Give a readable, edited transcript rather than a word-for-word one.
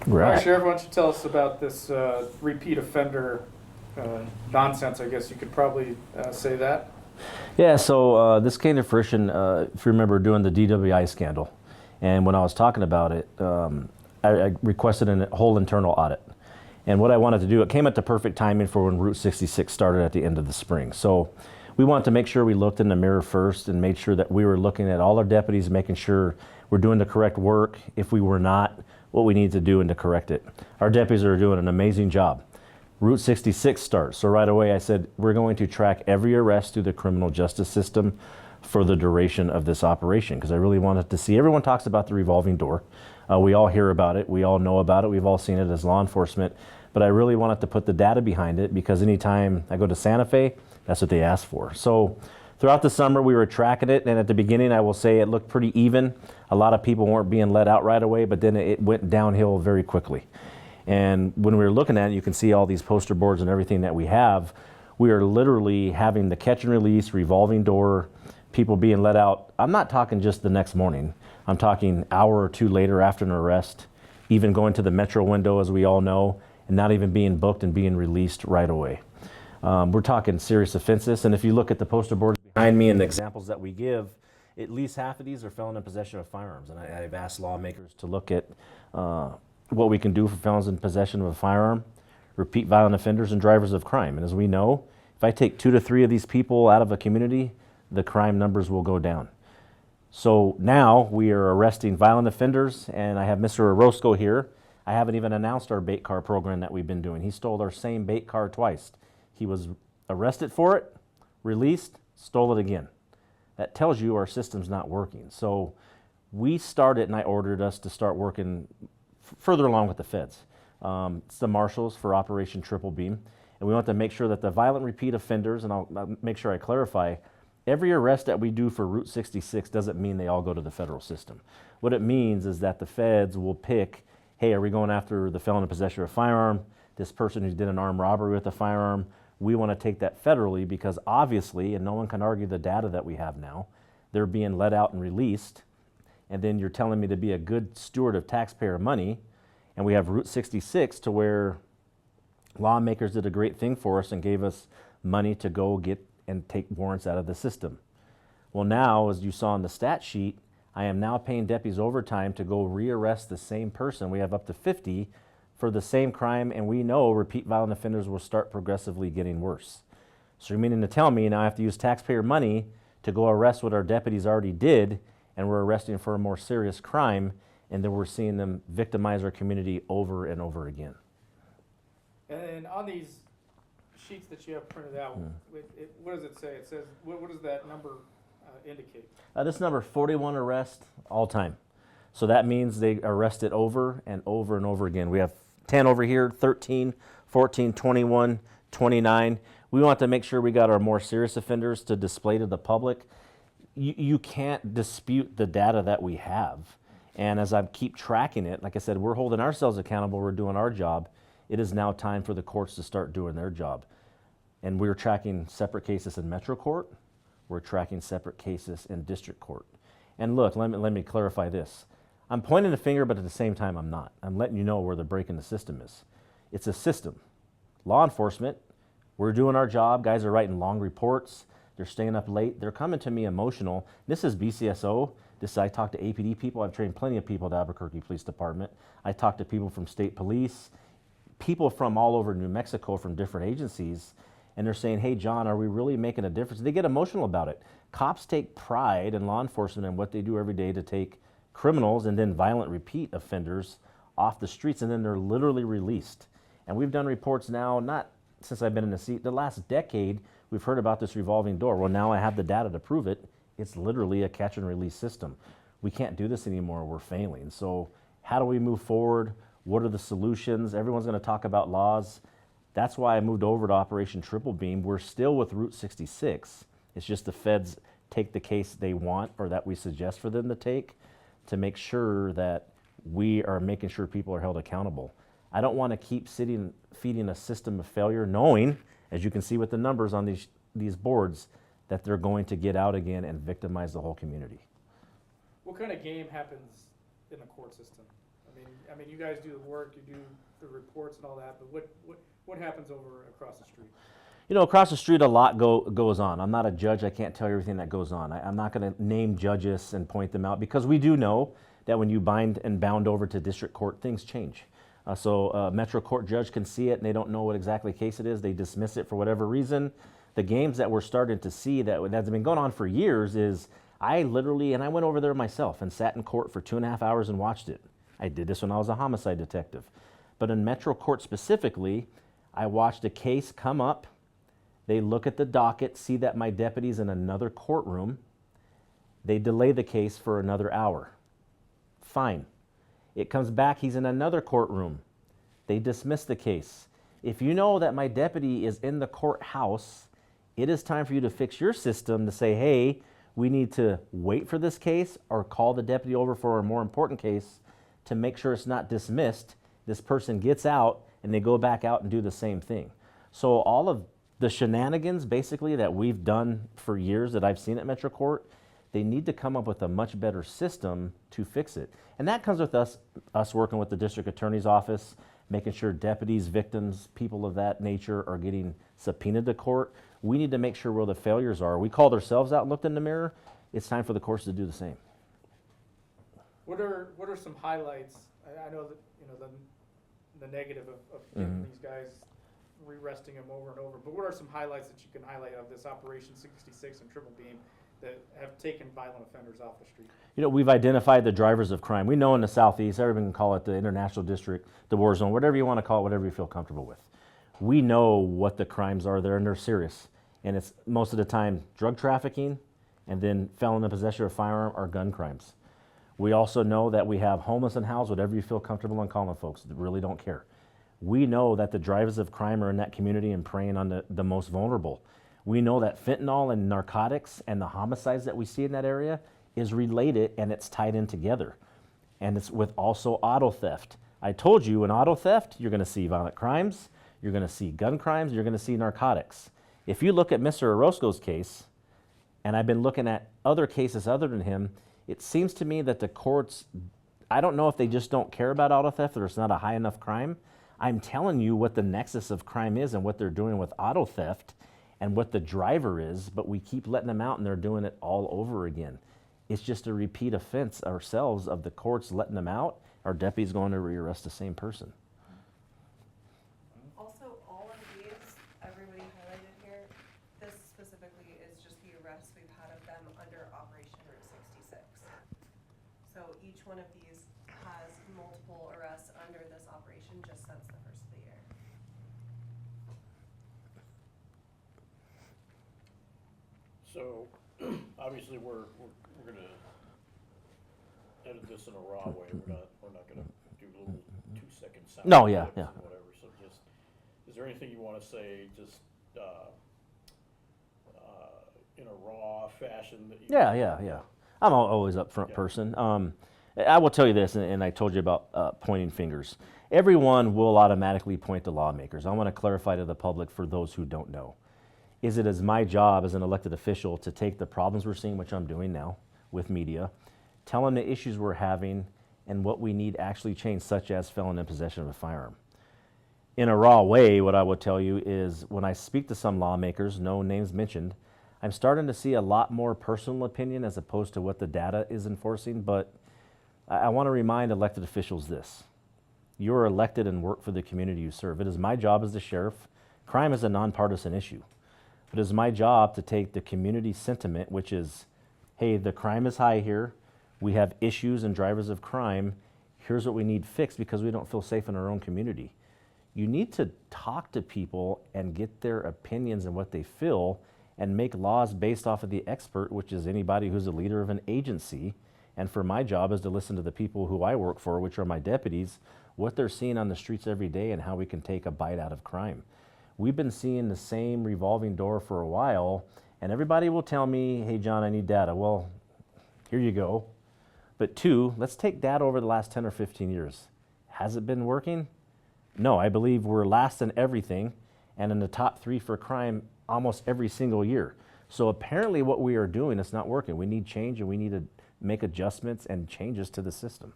All right, Right. Sheriff, why don't you tell us about this repeat offender nonsense? I guess you could probably say that. Yeah, so this came to fruition, if you remember, doing the DWI scandal. And when I was talking about it, I requested a whole internal audit. And what I wanted to do, it came at the perfect timing for when Route 66 started at the end of the spring. So we wanted to make sure we looked in the mirror first and made sure that we were looking at all our deputies, making sure we're doing the correct work. If we were not, what we need to do and to correct it. Our deputies are doing an amazing job. Route 66 starts. So right away I said, we're going to track every arrest through the criminal justice system for the duration of this operation, because I really wanted to see, everyone talks about the revolving door. We all hear about it. We all know about it. We've all seen it as law enforcement. But I really wanted to put the data behind it, because anytime I go to Santa Fe, that's what they ask for. So throughout the summer, we were tracking it. And at the beginning, I will say it looked pretty even. A lot of people weren't being let out right away, but then it went downhill very quickly. And when we were looking at it, you can see all these poster boards and everything that we have. We are literally having the catch and release, revolving door, people being let out. I'm not talking just the next morning. I'm talking hour or two later after an arrest, even going to the metro window, as we all know, and not even being booked and being released right away. We're talking serious offenses. And if you look at the poster boards behind me and the examples that we give, at least half of these are felon in possession of firearms. And I've asked lawmakers to look at what we can do for felons in possession of a firearm, repeat violent offenders, and drivers of crime. And as we know, if I take 2 to 3 of these people out of a community, the crime numbers will go down. So now we are arresting violent offenders, and I have Mr. Orozco here. I haven't even announced our bait car program that we've been doing. He stole our same bait car twice. He was arrested for it, released, stole it again. That tells you our system's not working. So we started, and I ordered us to start working further along with the feds. It's the marshals for Operation Triple Beam. And we want to make sure that the violent repeat offenders, and I'll make sure I clarify, every arrest that we do for Route 66 doesn't mean they all go to the federal system. What it means is that the feds will pick, hey, are we going after the felon in possession of a firearm, this person who did an armed robbery with a firearm? We want to take that federally, because obviously, and no one can argue the data that we have now, they're being let out and released. And then you're telling me to be a good steward of taxpayer money, and we have Route 66 to where lawmakers did a great thing for us and gave us money to go get and take warrants out of the system. Well, now, as you saw in the stat sheet, I am now paying deputies overtime to go rearrest the same person. We have up to 50 for the same crime, and we know repeat violent offenders will start progressively getting worse. So you're meaning to tell me now I have to use taxpayer money to go arrest what our deputies already did, and we're arresting for a more serious crime, and then we're seeing them victimize our community over and over again. And on these sheets that you have printed out, what does it say? It says, what does that number indicate? This number, 41 arrests all time. So that means they arrested over and over and over again. We have 10 over here, 13, 14, 21, 29. We want to make sure we got our more serious offenders to display to the public. You can't dispute the data that we have. And as I keep tracking it, like I said, we're holding ourselves accountable, we're doing our job. It is now time for the courts to start doing their job. And we're tracking separate cases in Metro Court, we're tracking separate cases in District Court. And look, let me clarify this. I'm pointing the finger, but at the same time I'm not. I'm letting you know where the break in the system is. It's a system. Law enforcement, we're doing our job, guys are writing long reports, they're staying up late. They're coming to me emotional. This is BCSO. I talk to APD people. I've trained plenty of people at Albuquerque Police Department. I talk to people from state police, people from all over New Mexico from different agencies, and they're saying, hey, John, are we really making a difference? They get emotional about it. Cops take pride in law enforcement and what they do every day to take criminals and then violent repeat offenders off the streets, and then they're literally released. And we've done reports now, not since I've been in the seat, the last decade, we've heard about this revolving door. Well, now I have the data to prove it. It's literally a catch and release system. We can't do this anymore. We're failing. So how do we move forward? What are the solutions? Everyone's going to talk about laws. That's why I moved over to Operation Triple Beam. We're still with Route 66. It's just the feds take the case they want or that we suggest for them to take to make sure that we are making sure people are held accountable. I don't want to keep feeding a system of failure, knowing, as you can see with the numbers on these boards, that they're going to get out again and victimize the whole community. What kind of game happens in the court system? I mean, you guys do the work, you do the reports and all that, but what happens over across the street? You know, across the street, a lot goes on. I'm not a judge. I can't tell you everything that goes on. I'm not going to name judges and point them out because we do know that when you bind and bound over to district court, things change. So a Metro Court judge can see it and they don't know what exactly case it is. They dismiss it for whatever reason. The games that we're starting to see that's been going on for years is I went over there myself and sat in court for 2.5 hours and watched it. I did this when I was a homicide detective. But in Metro Court specifically, I watched a case come up. They look at the docket, see that my deputy's in another courtroom. They delay the case for another hour. Fine. It comes back, he's in another courtroom. They dismiss the case. If you know that my deputy is in the courthouse, it is time for you to fix your system to say, hey, we need to wait for this case or call the deputy over for a more important case to make sure it's not dismissed. This person gets out and they go back out and do the same thing. So all of the shenanigans basically that we've done for years that I've seen at Metro Court, they need to come up with a much better system to fix it. And that comes with us working with the district attorney's office, making sure deputies, victims, people of that nature are getting subpoenaed to court. We need to make sure where the failures are. We called ourselves out and looked in the mirror. It's time for the courts to do the same. What are some highlights? I know that, you know, the negative of getting these guys, re-arresting them over and over, but what are some highlights that you can highlight of this Operation 66 and Triple Beam that have taken violent offenders off the street? You know, we've identified the drivers of crime. We know in the Southeast, everyone can call it the International District, the war zone, whatever you want to call it, whatever you feel comfortable with. We know what the crimes are there, and they're serious. And it's most of the time drug trafficking and then felon in possession of a firearm or gun crimes. We also know that we have homeless and housed, whatever you feel comfortable in calling folks that really don't care. We know that the drivers of crime are in that community and preying on the most vulnerable. We know that fentanyl and narcotics and the homicides that we see in that area is related and it's tied in together. And it's with also auto theft. I told you in auto theft, you're gonna see violent crimes, you're gonna see gun crimes, you're gonna see narcotics. If you look at Mr. Orozco's case, and I've been looking at other cases other than him, it seems to me that the courts, I don't know if they just don't care about auto theft or it's not a high enough crime. I'm telling you what the nexus of crime is and what they're doing with auto theft and what the driver is, but we keep letting them out and they're doing it all over again. It's just a repeat offense ourselves of the courts letting them out. Our deputy's going to rearrest the same person. Also, all of these, everybody highlighted here, this specifically is just the arrests we've had of them under Operation Route 66. So each one of these has multiple arrests under this operation just since the first of the year. So, obviously, we're gonna edit this in a raw way. We're not gonna do little 2-second sound No, yeah, clips yeah. and whatever. So just, is there anything you wanna say, just, in a raw fashion that you? Yeah. I'm always upfront person. I will tell you this, and I told you about pointing fingers. Everyone will automatically point to lawmakers. I want to clarify to the public for those who don't know. Is it as my job as an elected official to take the problems we're seeing, which I'm doing now with media, tell them the issues we're having and what we need actually change, such as felon in possession of a firearm? In a raw way, what I will tell you is when I speak to some lawmakers, no names mentioned, I'm starting to see a lot more personal opinion as opposed to what the data is enforcing, but I want to remind elected officials this. You're elected and work for the community you serve. It is my job as the sheriff. Crime is a nonpartisan issue. It is my job to take the community sentiment, which is, hey, the crime is high here. We have issues and drivers of crime. Here's what we need fixed because we don't feel safe in our own community. You need to talk to people and get their opinions and what they feel and make laws based off of the expert, which is anybody who's a leader of an agency. And for my job is to listen to the people who I work for, which are my deputies, what they're seeing on the streets every day and how we can take a bite out of crime. We've been seeing the same revolving door for a while, and everybody will tell me, hey, John, I need data. Well, here you go. But two, let's take data over the last 10 or 15 years. Has it been working? No, I believe we're last in everything and in the top 3 for crime almost every single year. So apparently what we are doing is not working. We need change and we need to make adjustments and changes to the system.